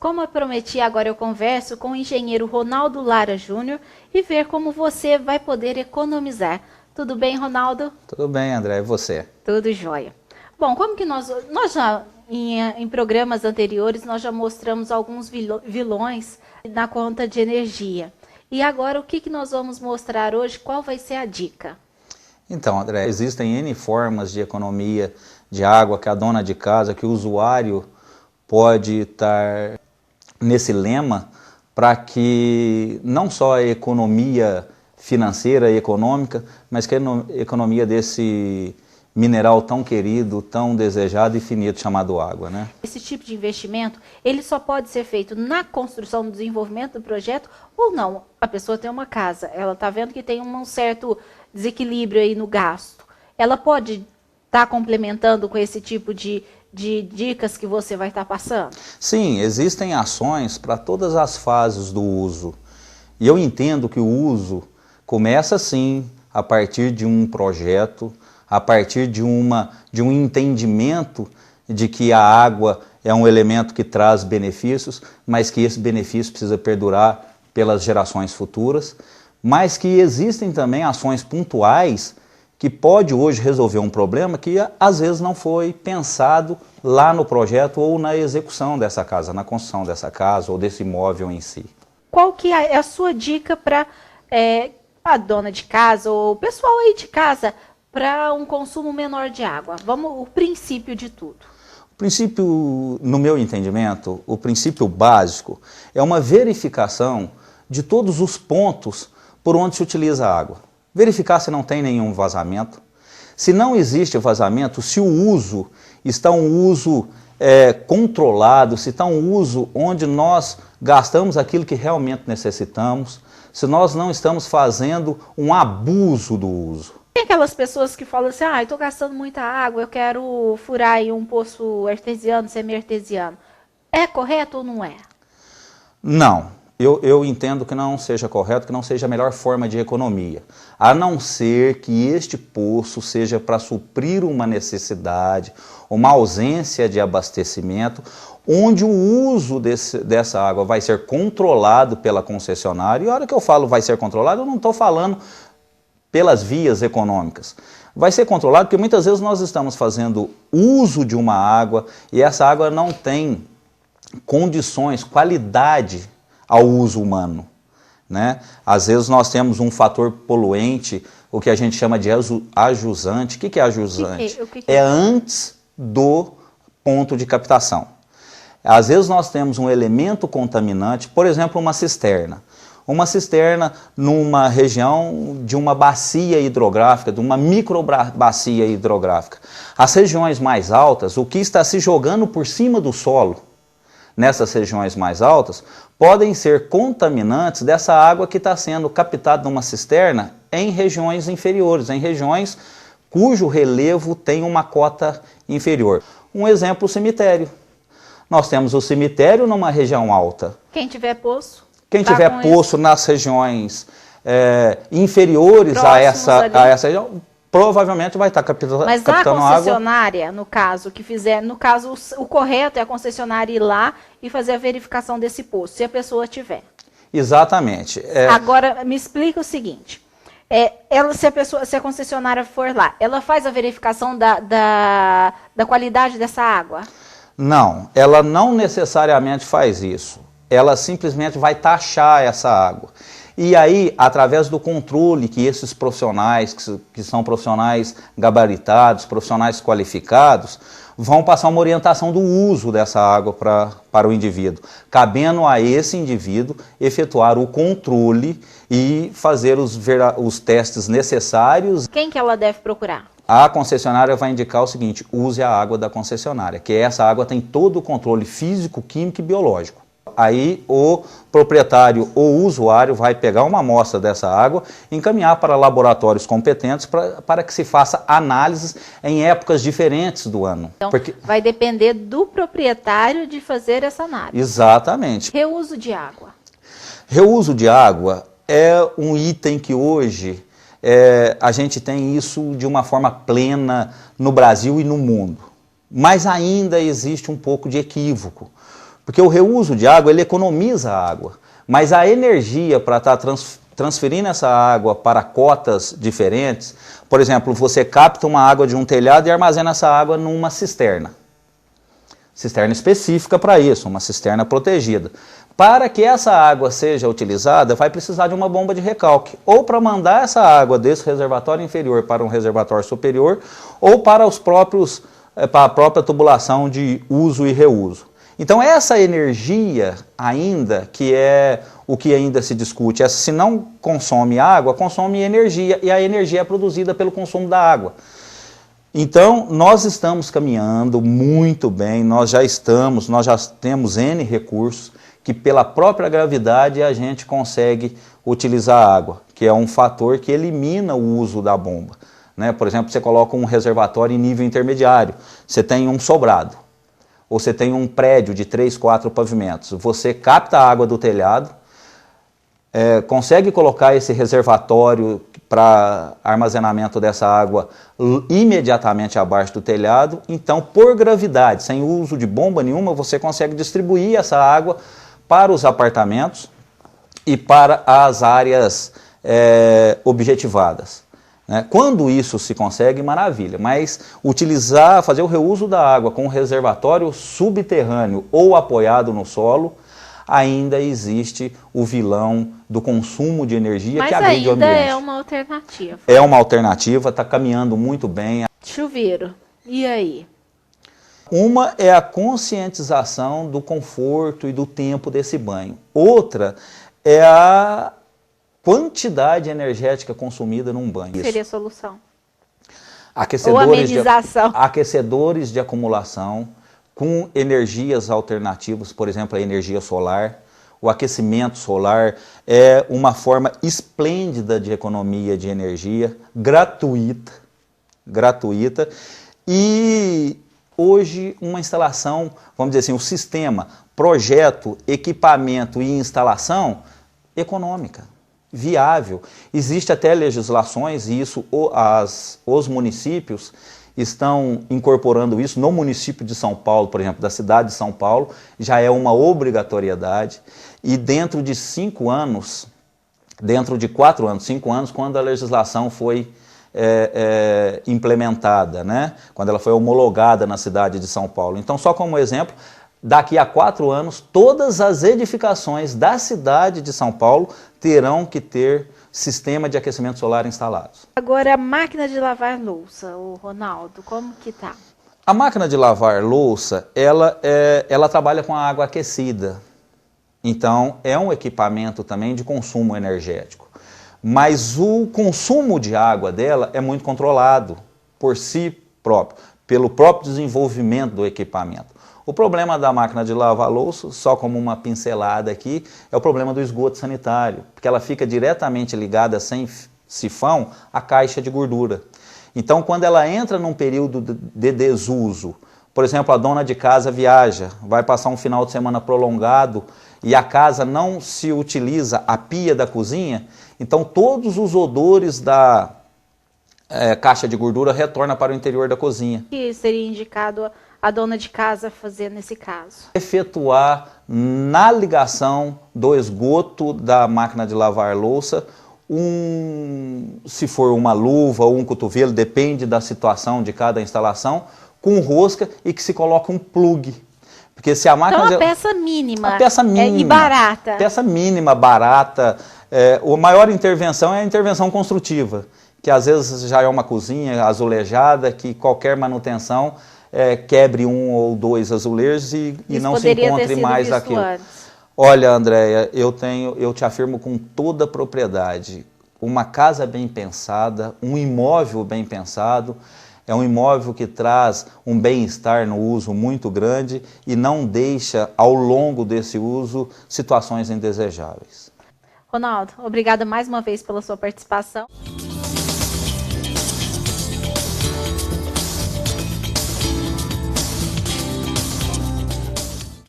Como eu prometi, agora eu converso com o engenheiro Ronaldo Lara Júnior e ver como você vai poder economizar. Tudo bem, Ronaldo? Tudo bem, André. E você? Tudo jóia. Bom, como que nós já, em programas anteriores, nós já mostramos alguns vilões na conta de energia. E agora, o que nós vamos mostrar hoje? Qual vai ser a dica? Então, André, existem N formas de economia de água que a dona de casa, que o usuário pode estar nesse lema para que não só a economia financeira e econômica, mas que a economia desse mineral tão querido, tão desejado e finito chamado água, né? Esse tipo de investimento, ele só pode ser feito na construção, no desenvolvimento do projeto ou não? A pessoa tem uma casa, ela está vendo que tem um certo desequilíbrio aí no gasto. Ela pode estar complementando com esse tipo de dicas que você vai estar passando? Sim, existem ações para todas as fases do uso. E eu entendo que o uso começa sim a partir de um projeto, a partir de um entendimento de que a água é um elemento que traz benefícios, mas que esse benefício precisa perdurar pelas gerações futuras, mas que existem também ações pontuais que pode hoje resolver um problema que às vezes não foi pensado lá no projeto ou na execução dessa casa, na construção dessa casa ou desse imóvel em si. Qual que é a sua dica para a dona de casa ou o pessoal aí de casa para um consumo menor de água? Vamos, o princípio de tudo. O princípio, no meu entendimento, o princípio básico é uma verificação de todos os pontos por onde se utiliza a água. Verificar se não tem nenhum vazamento. Se não existe vazamento, se o uso está um uso controlado, se está um uso onde nós gastamos aquilo que realmente necessitamos, se nós não estamos fazendo um abuso do uso. Tem aquelas pessoas que falam assim, estou gastando muita água, eu quero furar aí um poço artesiano, semi-artesiano. É correto ou não é? Não. Eu entendo que não seja correto, que não seja a melhor forma de economia, a não ser que este poço seja para suprir uma necessidade, uma ausência de abastecimento, onde o uso dessa água vai ser controlado pela concessionária. E a hora que eu falo vai ser controlado, eu não estou falando pelas vias econômicas. Vai ser controlado porque muitas vezes nós estamos fazendo uso de uma água e essa água não tem condições, qualidade ao uso humano, né? Às vezes nós temos um fator poluente, o que a gente chama de ajusante. O que é ajusante? É antes do ponto de captação. Às vezes nós temos um elemento contaminante, por exemplo, uma cisterna. Uma cisterna numa região de uma bacia hidrográfica, de uma microbacia hidrográfica. As regiões mais altas, o que está se jogando por cima do solo, nessas regiões mais altas, podem ser contaminantes dessa água que está sendo captada numa cisterna em regiões inferiores, em regiões cujo relevo tem uma cota inferior. Um exemplo, o cemitério. Nós temos o cemitério numa região alta. Quem tiver poço? Quem tiver poço nas regiões inferiores a essa região, provavelmente vai estar captando água. Mas a concessionária, no caso, o correto é a concessionária ir lá e fazer a verificação desse poço, se a pessoa tiver. Exatamente. Agora, me explica o seguinte, se a concessionária for lá, ela faz a verificação da qualidade dessa água? Não, ela não necessariamente faz isso. Ela simplesmente vai taxar essa água. E aí, através do controle que esses profissionais, que são profissionais gabaritados, profissionais qualificados, vão passar uma orientação do uso dessa água para o indivíduo, cabendo a esse indivíduo efetuar o controle e fazer os testes necessários. Quem que ela deve procurar? A concessionária vai indicar o seguinte: use a água da concessionária, que essa água tem todo o controle físico, químico e biológico. Aí o proprietário ou o usuário vai pegar uma amostra dessa água e encaminhar para laboratórios competentes para que se faça análises em épocas diferentes do ano. Então, vai depender do proprietário de fazer essa análise. Exatamente. Reuso de água. Reuso de água é um item que hoje a gente tem isso de uma forma plena no Brasil e no mundo. Mas ainda existe um pouco de equívoco. Porque o reuso de água, ele economiza a água, mas a energia para estar transferindo essa água para cotas diferentes, por exemplo, você capta uma água de um telhado e armazena essa água numa cisterna. Cisterna específica para isso, uma cisterna protegida. Para que essa água seja utilizada, vai precisar de uma bomba de recalque, ou para mandar essa água desse reservatório inferior para um reservatório superior, ou para para a própria tubulação de uso e reuso. Então essa energia ainda, que é o que ainda se discute, é se não consome água, consome energia, e a energia é produzida pelo consumo da água. Então nós estamos caminhando muito bem, nós já temos N recursos, que pela própria gravidade a gente consegue utilizar a água, que é um fator que elimina o uso da bomba. Né? Por exemplo, você coloca um reservatório em nível intermediário, você tem um sobrado, ou você tem um prédio de 3, 4 pavimentos, você capta a água do telhado, consegue colocar esse reservatório para armazenamento dessa água imediatamente abaixo do telhado, então por gravidade, sem uso de bomba nenhuma, você consegue distribuir essa água para os apartamentos e para as áreas objetivadas. Né? Quando isso se consegue, maravilha, mas fazer o reuso da água com um reservatório subterrâneo ou apoiado no solo, ainda existe o vilão do consumo de energia que agride o ambiente. Mas ainda é uma alternativa. É uma alternativa, está caminhando muito bem. Chuveiro, e aí? Uma é a conscientização do conforto e do tempo desse banho. Outra é a quantidade energética consumida num banho. O que seria a solução? Aquecedores ou amenização. Aquecedores de acumulação com energias alternativas, por exemplo, a energia solar. O aquecimento solar é uma forma esplêndida de economia de energia, gratuita. E hoje uma instalação, vamos dizer assim, o sistema, projeto, equipamento e instalação econômica, viável. Existe até legislações e isso os municípios estão incorporando isso. No município de São Paulo, por exemplo, da cidade de São Paulo, já é uma obrigatoriedade. E dentro de 5 anos, dentro de 4 anos, 5 anos, quando a legislação foi implementada, né? Quando ela foi homologada na cidade de São Paulo. Então, só como exemplo, daqui a 4 anos, todas as edificações da cidade de São Paulo terão que ter sistema de aquecimento solar instalados. Agora, a máquina de lavar louça, o Ronaldo, como que tá? A máquina de lavar louça, ela trabalha com a água aquecida. Então, é um equipamento também de consumo energético. Mas o consumo de água dela é muito controlado por si próprio, pelo próprio desenvolvimento do equipamento. O problema da máquina de lavar louça, só como uma pincelada aqui, é o problema do esgoto sanitário, porque ela fica diretamente ligada sem sifão à caixa de gordura. Então, quando ela entra num período de desuso, por exemplo, a dona de casa viaja, vai passar um final de semana prolongado e a casa não se utiliza a pia da cozinha, então todos os odores da caixa de gordura retornam para o interior da cozinha. O que seria indicado a dona de casa fazer nesse caso? Efetuar na ligação do esgoto da máquina de lavar louça, se for uma luva ou um cotovelo, depende da situação de cada instalação, com rosca e que se coloque um plug. Porque se a máquina então, uma peça mínima. Uma peça mínima. E barata. Peça mínima, barata. A maior intervenção é a intervenção construtiva, que às vezes já é uma cozinha azulejada, que qualquer manutenção quebre 1 ou 2 azulejos e não se encontre mais aquilo. Antes. Olha, Andréia, eu te afirmo com toda propriedade, uma casa bem pensada, um imóvel bem pensado, é um imóvel que traz um bem-estar no uso muito grande e não deixa, ao longo desse uso, situações indesejáveis. Ronaldo, obrigada mais uma vez pela sua participação.